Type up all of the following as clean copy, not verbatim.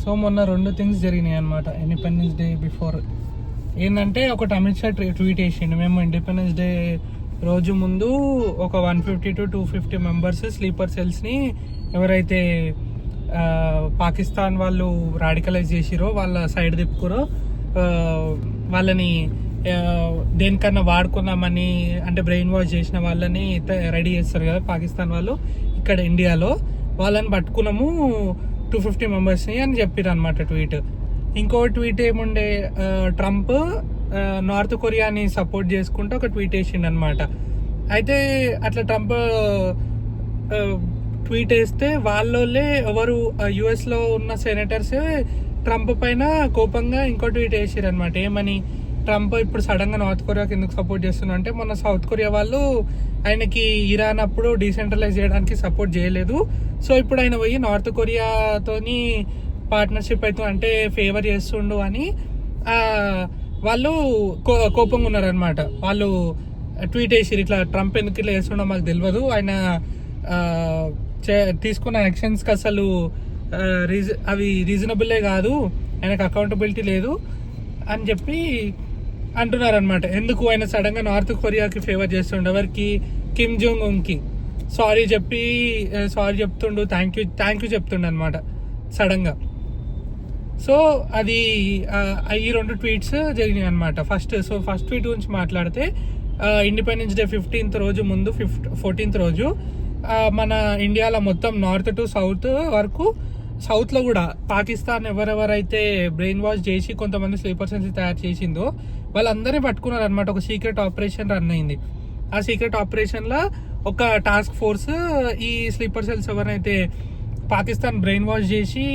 So మొన్న 2 things జరిగినాయి అనమాట ఇండిపెండెన్స్ డే బిఫోర్. ఏంటంటే ఒకటి అమిత్ షా ట్వీట్ చేసిండు, మేము ఇండిపెండెన్స్ డే రోజు ముందు ఒక 150 to 250 మెంబర్స్ స్లీపర్ సెల్స్ని ఎవరైతే పాకిస్తాన్ వాళ్ళు రాడికలైజ్ చేసిరో వాళ్ళ సైడ్ తిప్పుకురో వాళ్ళని దేనికన్నా వాడుకున్నామని అంటే బ్రెయిన్ వాష్ చేసిన వాళ్ళని రెడీ చేస్తారు కదా పాకిస్తాన్ వాళ్ళు ఇక్కడ ఇండియాలో, వాళ్ళని పట్టుకున్నాము 250 మెంబర్స్ని అని చెప్పారు అనమాట ట్వీట్. ఇంకో ట్వీట్ ఏముండే, ట్రంప్ నార్త్ కొరియాని సపోర్ట్ చేసుకుంటూ ఒక ట్వీట్ వేసిండు అనమాట. అయితే అట్లా ట్రంప్ ట్వీట్ వేస్తే వాళ్ళే ఎవరు యుఎస్లో ఉన్న సెనేటర్స్ ట్రంప్ పైన కోపంగా ఇంకో ట్వీట్ వేసారు అనమాట. ఏమని, ట్రంప్ ఇప్పుడు సడన్గా నార్త్ కొరియాకి ఎందుకు సపోర్ట్ చేస్తున్నా అంటే మొన్న సౌత్ కొరియా వాళ్ళు ఆయనకి ఇరాన్ అప్పుడు డీసెంట్రలైజ్ చేయడానికి సపోర్ట్ చేయలేదు, సో ఇప్పుడు ఆయన పోయి నార్త్ కొరియాతోని పార్ట్నర్షిప్ అయితే అంటే ఫేవర్ చేస్తుండు అని వాళ్ళు కోపంగా ఉన్నారనమాట. వాళ్ళు ట్వీట్ వేసిరు ఇట్లా, ట్రంప్ ఎందుకు ఇట్లా చేస్తుండో మాకు తెలియదు, ఆయన తీసుకున్న యాక్షన్స్కి అసలు అవి రీజనబుల్లే కాదు, ఆయనకు అకౌంటబిలిటీ లేదు అని చెప్పి అంటున్నారనమాట. ఎందుకు ఆయన సడన్గా నార్త్ కొరియాకి ఫేవర్ చేస్తుండే, ఎవరికి, కిమ్ జోంగ్ ఉన్కి సారీ చెప్తుండు, థ్యాంక్ యూ చెప్తుండ అనమాట సడన్గా. సో అది ఈ 2 ట్వీట్స్ జరిగినాయి అనమాట. ఫస్ట్ ట్వీట్ గురించి మాట్లాడితే ఇండిపెండెన్స్ డే 15th రోజు ముందు 14th రోజు మన ఇండియాలో మొత్తం నార్త్ టు సౌత్ వరకు, సౌత్లో కూడా పాకిస్తాన్ ఎవరెవరైతే బ్రెయిన్ వాష్ చేసి కొంతమంది స్లీపర్ సెల్స్ తయారు చేసిందో వాళ్ళందరినీ పట్టుకున్నారు అనమాట. ఒక సీక్రెట్ ఆపరేషన్ రన్ అయింది. ఆ సీక్రెట్ ఆపరేషన్లో ఒక టాస్క్ ఫోర్స్ ఈ స్లీపర్ సెల్స్ ఎవరైతే పాకిస్తాన్ బ్రెయిన్ వాష్ చేసి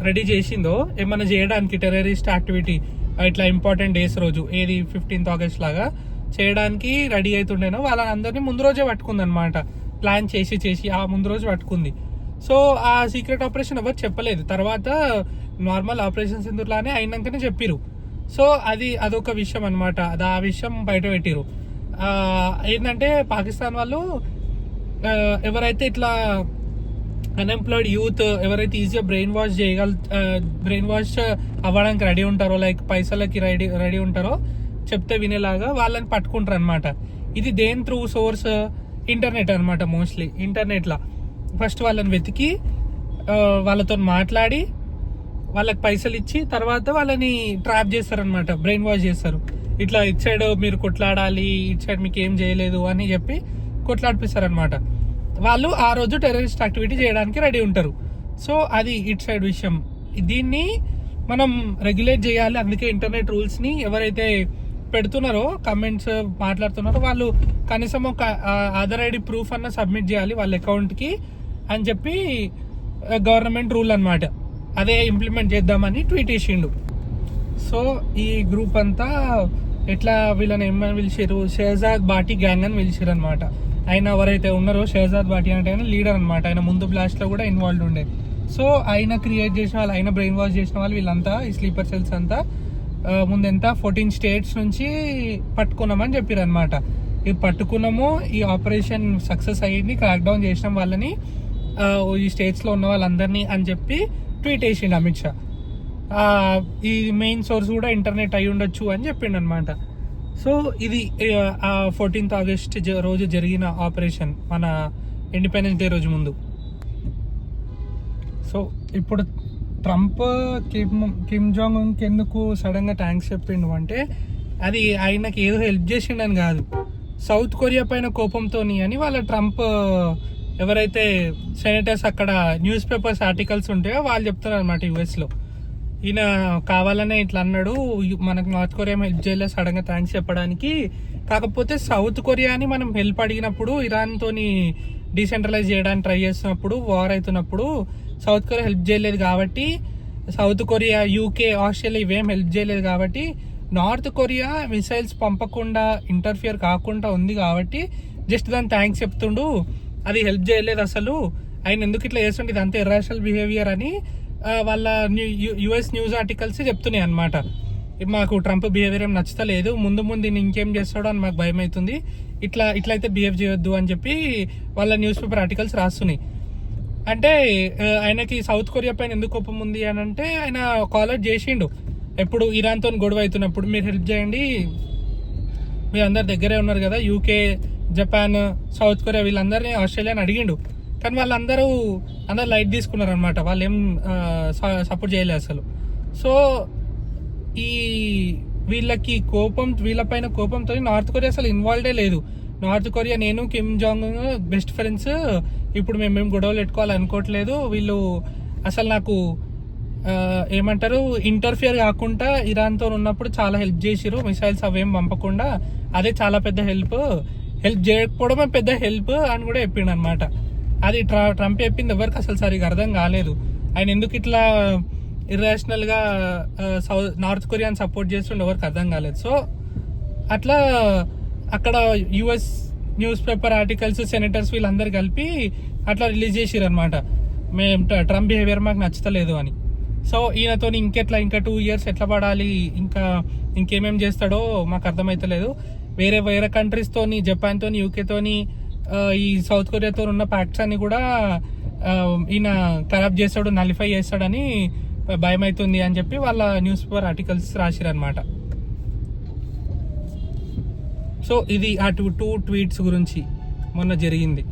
రెడీ చేసిందో ఏమన్నా చేయడానికి టెర్రరిస్ట్ యాక్టివిటీ ఇట్లా ఇంపార్టెంట్ డేస్ రోజు, ఏది 15th August లాగా చేయడానికి రెడీ అవుతుండేనో వాళ్ళందరినీ ముందు రోజే పట్టుకుంది అనమాట. ప్లాన్ చేసి ఆ ముందు రోజు పట్టుకుంది. సో ఆ సీక్రెట్ ఆపరేషన్ ఎవరు చెప్పలేదు, తర్వాత నార్మల్ ఆపరేషన్స్ ఎందుకులానే అయినాకనే చెప్పిరు. సో అదొక విషయం అనమాట. ఆ విషయం బయట పెట్టిరు. ఏంటంటే పాకిస్తాన్ వాళ్ళు ఎవరైతే ఇట్లా అన్ఎంప్లాయిడ్ యూత్ ఎవరైతే ఈజీగా బ్రెయిన్ వాష్ అవ్వడానికి రెడీ ఉంటారో, లైక్ పైసలకి రెడీ ఉంటారో, చెప్తే వినేలాగా వాళ్ళని పట్టుకుంటారు అనమాట. ఇది దేని త్రూ సోర్స్, ఇంటర్నెట్ అనమాట. మోస్ట్లీ ఇంటర్నెట్లో ఫస్ట్ వాళ్ళని వెతికి వాళ్ళతో మాట్లాడి వాళ్ళకి పైసలు ఇచ్చి తర్వాత వాళ్ళని ట్రాప్ చేస్తారనమాట, బ్రెయిన్ వాష్ చేస్తారు. ఇట్లా ఇటు సైడ్ మీరు కొట్లాడాలి, ఇటు సైడ్ మీకు ఏం చేయలేదు అని చెప్పి కొట్లాడిపిస్తారనమాట. వాళ్ళు ఆ రోజు టెర్రరిస్ట్ యాక్టివిటీ చేయడానికి రెడీ ఉంటారు. సో అది ఇటు సైడ్ విషయం. దీన్ని మనం రెగ్యులేట్ చేయాలి. అందుకే ఇంటర్నెట్ రూల్స్ని ఎవరైతే పెడుతున్నారో, కమెంట్స్ మాట్లాడుతున్నారో వాళ్ళు కనీసం ఒక ఆధార్ ఐడి ప్రూఫ్ అన్న సబ్మిట్ చేయాలి వాళ్ళ అకౌంట్కి అని చెప్పి గవర్నమెంట్ రూల్ అనమాట. అదే ఇంప్లిమెంట్ చేద్దామని ట్వీట్ చేసిండు. సో ఈ గ్రూప్ అంతా ఎట్లా వీళ్ళని ఏమని పిలిచారు, షహజాద్ బాటీ గ్యాంగ్ అని పిలిచారు అనమాట. ఆయన ఎవరైతే ఉన్నారో షహజాద్ బాటీ అంటే ఆయన లీడర్ అనమాట. ఆయన ముందు బ్లాస్ట్లో కూడా ఇన్వాల్వ్ ఉండే. సో ఆయన క్రియేట్ చేసిన వాళ్ళు, ఆయన బ్రెయిన్ వాష్ చేసిన వాళ్ళు వీళ్ళంతా, ఈ స్లీపర్ సెల్స్ అంతా ముందెంత 14 states నుంచి పట్టుకున్నామని చెప్పారు అనమాట. ఇది పట్టుకున్నాము, ఈ ఆపరేషన్ సక్సెస్ అయ్యింది, క్రాక్ డౌన్ చేసినాం వాళ్ళని, ఈ స్టేట్స్లో ఉన్న వాళ్ళందరినీ అని చెప్పి ట్వీట్ వేసిండు అమిత్ షా. ఈ మెయిన్ సోర్స్ కూడా ఇంటర్నెట్ అయి ఉండొచ్చు అని చెప్పిండు అనమాట. సో ఇది 14th August రోజు జరిగిన ఆపరేషన్, మన ఇండిపెండెన్స్ డే రోజు ముందు. సో ఇప్పుడు ట్రంప్ కిమ్ జాంగ్ ఉన్కి ఎందుకు సడన్గా థ్యాంక్స్ చెప్పిండు అంటే, అది ఆయనకి ఏదో హెల్ప్ చేసిండని కాదు, సౌత్ కొరియా పైన కోపంతో అని వాళ్ళ ట్రంప్ ఎవరైతే సెనేటర్స్ అక్కడ న్యూస్ పేపర్స్ ఆర్టికల్స్ ఉంటాయో వాళ్ళు చెప్తున్నారు అనమాట యుఎస్లో. ఈయన కావాలనే ఇట్లా అన్నాడు, మనకు నార్త్ కొరియా హెల్ప్ చేయలేదు సడన్గా థ్యాంక్స్ చెప్పడానికి. కాకపోతే సౌత్ కొరియాని మనం హెల్ప్ అడిగినప్పుడు, ఇరాన్తోని డీసెంట్రలైజ్ చేయడానికి ట్రై చేస్తున్నప్పుడు, వార్ అవుతున్నప్పుడు సౌత్ కొరియా హెల్ప్ చేయలేదు కాబట్టి, సౌత్ కొరియా, యూకే, ఆస్ట్రేలియా ఇవేం హెల్ప్ చేయలేదు కాబట్టి, నార్త్ కొరియా మిసైల్స్ పంపకుండా ఇంటర్ఫియర్ కాకుండా ఉంది కాబట్టి జస్ట్ దాని థ్యాంక్స్ చెప్తుండు, అది హెల్ప్ చేయలేదు అసలు, ఆయన ఎందుకు ఇట్లా చేస్తుండే, ఇదంతా ఇర్రాషనల్ బిహేవియర్ అని వాళ్ళ యుఎస్ న్యూస్ ఆర్టికల్స్ చెప్తున్నాయి అనమాట. మాకు ట్రంప్ బిహేవియర్ ఏం నచ్చలేదు, ముందు ఇంకేం చేస్తాడో అని మాకు భయం అవుతుంది, ఇట్లయితే బిహేవ్ చేయొద్దు అని చెప్పి వాళ్ళ న్యూస్ పేపర్ ఆర్టికల్స్ రాస్తున్నాయి. అంటే ఆయనకి సౌత్ కొరియా పైన ఎందుకు కోపం ఉంది అని అంటే ఆయన కాలర్ చేసిండు ఎప్పుడు ఇరాన్తో గొడవ అవుతున్నప్పుడు, మీరు హెల్ప్ చేయండి, మీరు అందరు దగ్గరే ఉన్నారు కదా, యూకే, జపాన్, సౌత్ కొరియా వీళ్ళందరినీ ఆస్ట్రేలియాని అడిగిండు. కానీ వాళ్ళందరూ లైట్ తీసుకున్నారు అనమాట, వాళ్ళు ఏం సపోర్ట్ చేయలేదు అసలు. సో ఈ వీళ్ళపైన కోపంతో నార్త్ కొరియా అసలు ఇన్వాల్వ్డే లేదు. నార్త్ కొరియా, నేను కిమ్ జాంగ్ బెస్ట్ ఫ్రెండ్స్, ఇప్పుడు మేము గొడవలు పెట్టుకోవాలనుకోవట్లేదు, వీళ్ళు అసలు నాకు ఏమంటారు ఇంటర్ఫియర్ కాకుండా ఇరాన్తో ఉన్నప్పుడు చాలా హెల్ప్ చేసిరు, మిసైల్స్ అవేం పంపకుండా, అదే చాలా పెద్ద హెల్ప్ చేయకపోవడమే పెద్ద హెల్ప్ అని కూడా చెప్పిండు అనమాట. అది ట్రంప్ చెప్పింది ఎవరికి అసలు సరిగా అర్థం కాలేదు. ఆయన ఎందుకు ఇట్లా ఇర్రేషనల్ గా నార్త్ కొరియాని సపోర్ట్ చేస్తుండే ఎవరికి అర్థం కాలేదు. సో అట్లా అక్కడ US news paper articles, senators వీళ్ళందరూ కలిపి అట్లా రిలీజ్ చేసిరు అనమాట, మేము ట్రంప్ బిహేవియర్ మాకు నచ్చలేదు అని. సో ఈయనతో ఇంకా 2 years ఎట్లా పడాలి, ఇంకేమేం చేస్తాడో మాకు అర్థమైతలేదు. వేరే కంట్రీస్ తోని, జపాన్ తోని, యూకే తోని, ఈ సౌత్ కొరియాతో ఉన్న ప్యాక్ట్స్ అన్ని కూడా ఈయన కరప్ట్ చేస్తాడు, నలిఫై చేస్తాడని భయం అవుతుంది అని చెప్పి వాళ్ళ న్యూస్ పేపర్ ఆర్టికల్స్ రాసిరనమాట. సో ఇది ఆ 2 tweets గురించి మొన్న జరిగింది.